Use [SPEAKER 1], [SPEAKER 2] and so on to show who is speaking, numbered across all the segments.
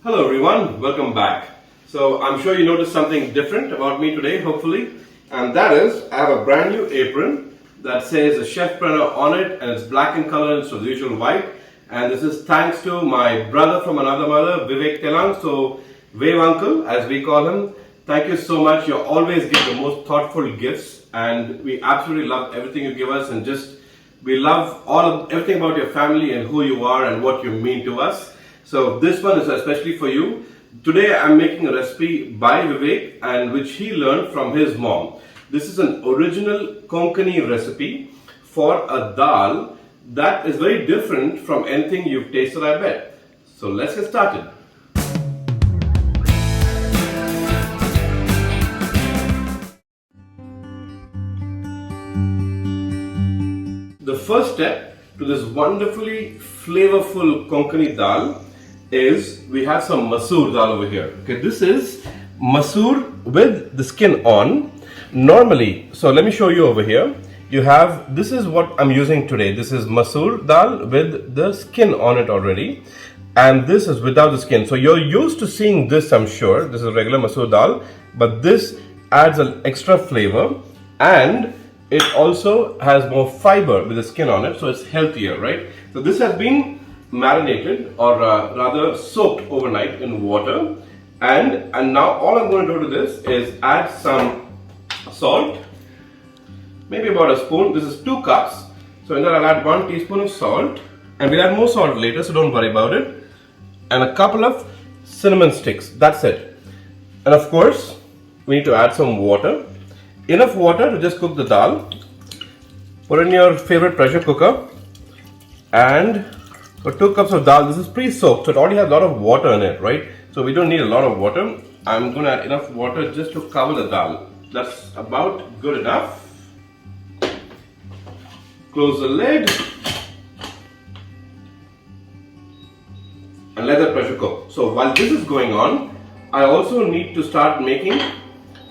[SPEAKER 1] Hello everyone, welcome back. So I'm sure you noticed something different about me today, hopefully. And that is, I have a brand new apron that says a chefpreneur on it, and it's black in color instead of the usual white. And this is thanks to my brother from another mother, Vivek Telang. So Wave Uncle, as we call him, thank you so much. You always give the most thoughtful gifts, and we absolutely love everything you give us, and we love everything about your family and who you are and what you mean to us. So this one is especially for you. Today I'm making a recipe by Vivek, and which he learned from his mom. This is an original Konkani recipe for a dal that is very different from anything you've tasted, I bet. So let's get started. The first step to this wonderfully flavorful Konkani dal is we have some Masoor Dal over here. Okay, this is Masoor with the skin on. Normally, so let me show you over here. This is what I'm using today. This is Masoor Dal with the skin on it already. And this is without the skin. So you're used to seeing this, I'm sure. This is regular Masoor Dal. But this adds an extra flavor. And it also has more fiber with the skin on it, so it's healthier, right? So this has been marinated, or rather soaked overnight in water, and now all I'm going to do to this is add some salt, maybe about a spoon. This is 2 cups, so in that I'll add 1 teaspoon of salt, and we'll add more salt later, so don't worry about it, and a couple of cinnamon sticks. That's it. And of course we need to add some water. Enough water to just cook the dal. Put in your favorite pressure cooker, and for 2 cups of dal, this is pre-soaked, so it already has a lot of water in it, right? So we don't need a lot of water. I'm going to add enough water just to cover the dal. That's about good enough. Close the lid and let the pressure cook. So while this is going on, I also need to start making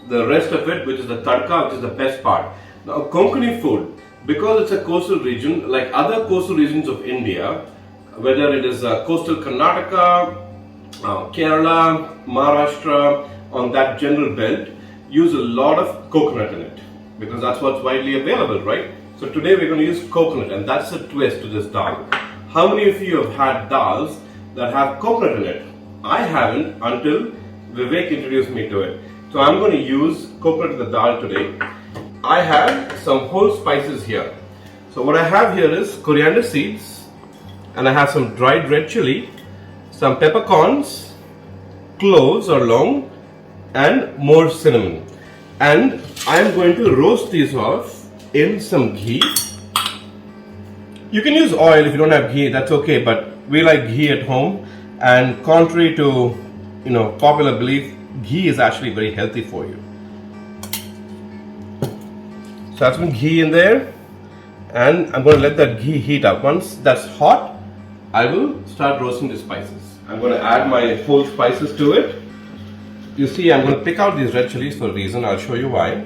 [SPEAKER 1] the rest of it, which is the tadka, which is the best part. Now, Konkani food, because it's a coastal region, like other coastal regions of India, whether it is coastal Karnataka, Kerala, Maharashtra, on that general belt, use a lot of coconut in it, because that's what's widely available, right? So today we're going to use coconut, and that's a twist to this dal. How many of you have had dals that have coconut in it? I haven't until Vivek introduced me to it. So I'm going to use coconut in the dal today. I have some whole spices here. So what I have here is coriander seeds, and I have some dried red chili, some peppercorns, cloves or long, and more cinnamon. And I'm going to roast these off in some ghee. You can use oil if you don't have ghee, that's okay, but we like ghee at home, and contrary to popular belief, ghee is actually very healthy for you. So that's some ghee in there, and I'm going to let that ghee heat up. Once that's hot, I will start roasting the spices. I'm going to add my whole spices to it. You see, I'm going to pick out these red chilies for a reason. I'll show you why.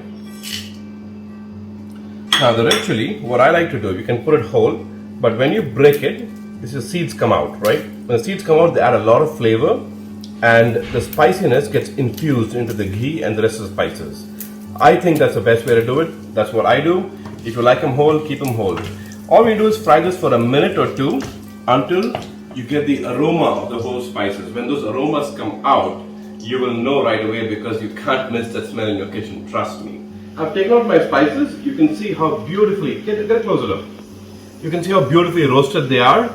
[SPEAKER 1] Now the red chili, what I like to do, you can put it whole, but when you break it, the seeds come out, right? When the seeds come out, they add a lot of flavor, and the spiciness gets infused into the ghee and the rest of the spices. I think that's the best way to do it. That's what I do. If you like them whole, keep them whole. All we do is fry this for a minute or two until you get the aroma of the whole spices. When those aromas come out, you will know right away, because you can't miss that smell in your kitchen, trust me. I've taken out my spices. You can see how beautifully, get closer up. You can see how beautifully roasted they are.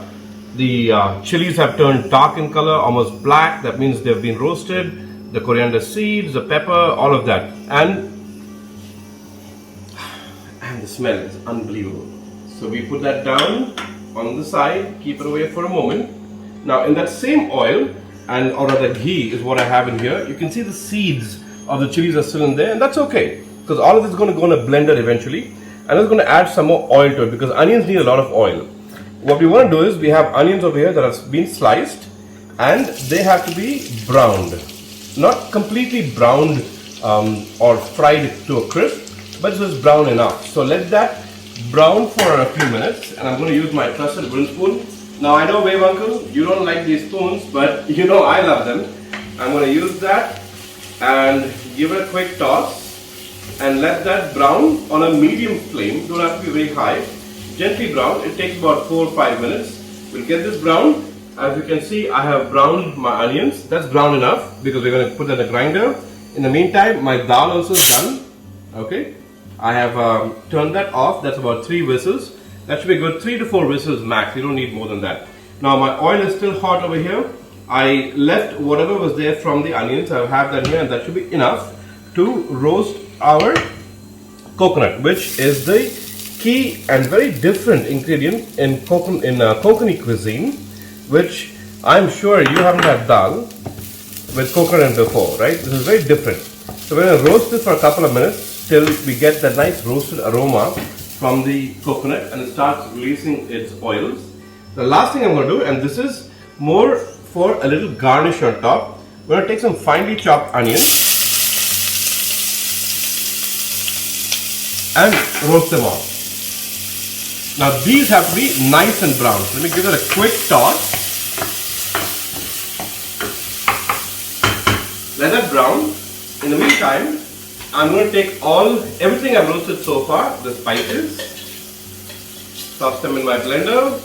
[SPEAKER 1] The chilies have turned dark in color, almost black. That means they've been roasted. The coriander seeds, the pepper, all of that. And the smell is unbelievable. So we put that down on the side, keep it away for a moment. Now in that same oil, or rather ghee is what I have in here, you can see the seeds of the chilies are still in there, and that's okay, because all of this is going to go in a blender eventually. And I'm going to add some more oil to it, because onions need a lot of oil. What we want to do is, we have onions over here that have been sliced, and they have to be browned. Not completely browned or fried to a crisp, but just brown enough. So let that brown for a few minutes, and I'm going to use my trusted wooden spoon Now I know, Wave Uncle, you don't like these spoons, but you know I love them. I'm going to use that and give it a quick toss and let that brown on a medium flame. Don't have to be very high. Gently brown. It takes about 4 or 5 minutes. We'll get this brown. As you can see, I have browned my onions. That's brown enough because we're going to put that in the grinder. In the meantime, my dal also is done. Okay, I have turned that off. That's about 3 whistles. That should be good. 3 to 4 whistles max. You don't need more than that. Now my oil is still hot over here. I left whatever was there from the onions. I have that here, and that should be enough to roast our coconut, which is the key and very different ingredient in Konkani cuisine, which I'm sure you haven't had dal with coconut before, right? This is very different. So we're going to roast this for a couple of minutes till we get that nice roasted aroma from the coconut and it starts releasing its oils. The last thing I'm going to do, and this is more for a little garnish on top, we're going to take some finely chopped onions and roast them off. Now these have to be nice and brown. So let me give it a quick toss. Let that brown. In the meantime, I'm going to take everything I've roasted so far, the spices, toss them in my blender,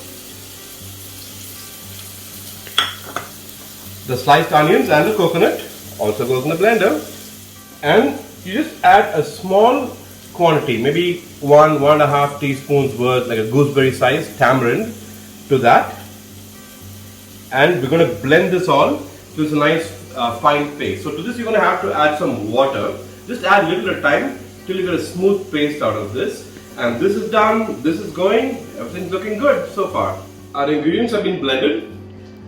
[SPEAKER 1] the sliced onions and the coconut also goes in the blender, and you just add a small quantity, maybe 1.5 teaspoons worth, like a gooseberry size tamarind to that, and we're going to blend this all to this nice fine paste. So to this you're going to have to add some water. Just add a little at a time till you get a smooth paste out of this. And this is done, this is going, everything's looking good so far. Our ingredients have been blended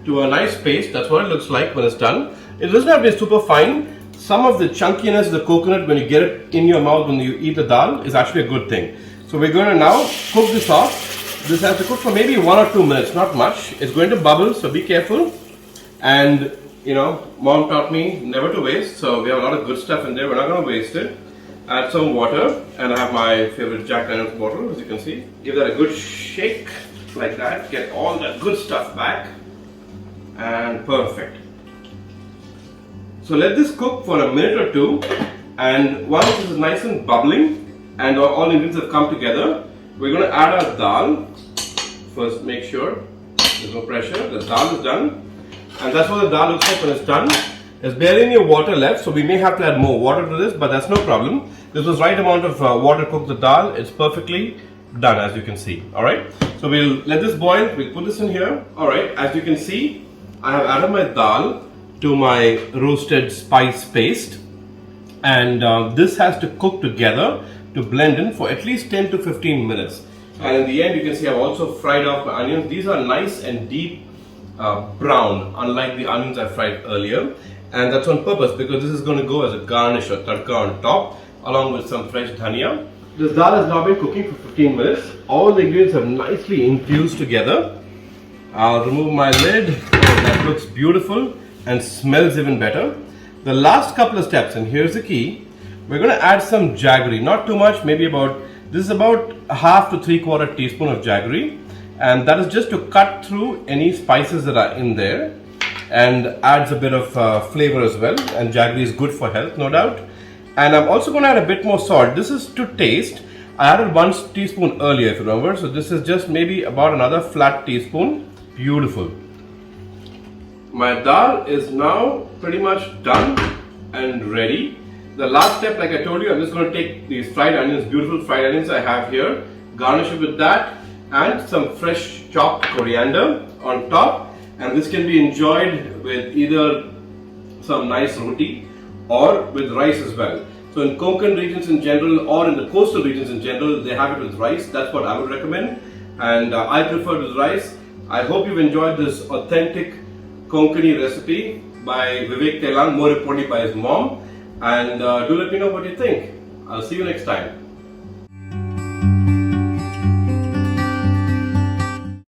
[SPEAKER 1] to a nice paste. That's what it looks like when it's done. It doesn't have to be super fine. Some of the chunkiness of the coconut when you get it in your mouth when you eat the dal is actually a good thing. So we're going to now cook this off. This has to cook for maybe 1 or 2 minutes, not much. It's going to bubble, so be careful. And you know, Mom taught me never to waste, so we have a lot of good stuff in there. We're not going to waste it. Add some water, and I have my favorite Jack Daniels bottle, as you can see. Give that a good shake, like that. Get all that good stuff back, and perfect. So let this cook for a minute or 2, and once this is nice and bubbling, and all ingredients have come together, we're going to add our dal. First, make sure there's no pressure. The dal is done. And that's what the dal looks like when it's done. There's barely any water left, so we may have to add more water to this, but that's no problem. This was right amount of water to cook the dal. It's perfectly done, as you can see. Alright, so we'll let this boil. We'll put this in here. Alright, as you can see, I have added my dal to my roasted spice paste. And this has to cook together to blend in for at least 10 to 15 minutes. And in the end, you can see I've also fried off my onions. These are nice and deep brown, unlike the onions I fried earlier, and that's on purpose because this is going to go as a garnish or tadka on top along with some fresh dhania. This dal has now been cooking for 15 minutes. All the ingredients have nicely infused together. I'll remove my lid. That looks beautiful and smells even better. The last couple of steps, and here's the key, we're going to add some jaggery, not too much, maybe this is about 1/2 to 3/4 teaspoon of jaggery. And that is just to cut through any spices that are in there and adds a bit of flavor as well. And jaggery is good for health, no doubt. And I'm also going to add a bit more salt. This is to taste. I added 1 teaspoon earlier, if you remember. So this is just maybe about another flat teaspoon. Beautiful. My dal is now pretty much done and ready. The last step, like I told you, I'm just going to take these fried onions, beautiful fried onions I have here, garnish it with that, and some fresh chopped coriander on top, and this can be enjoyed with either some nice roti or with rice as well. So in Konkan regions in general or in the coastal regions in general, they have it with rice. That's what I would recommend, and I prefer it with rice. I hope you've enjoyed this authentic Konkani recipe by Vivek Telang, more importantly by his mom, and do let me know what you think. I'll see you next time.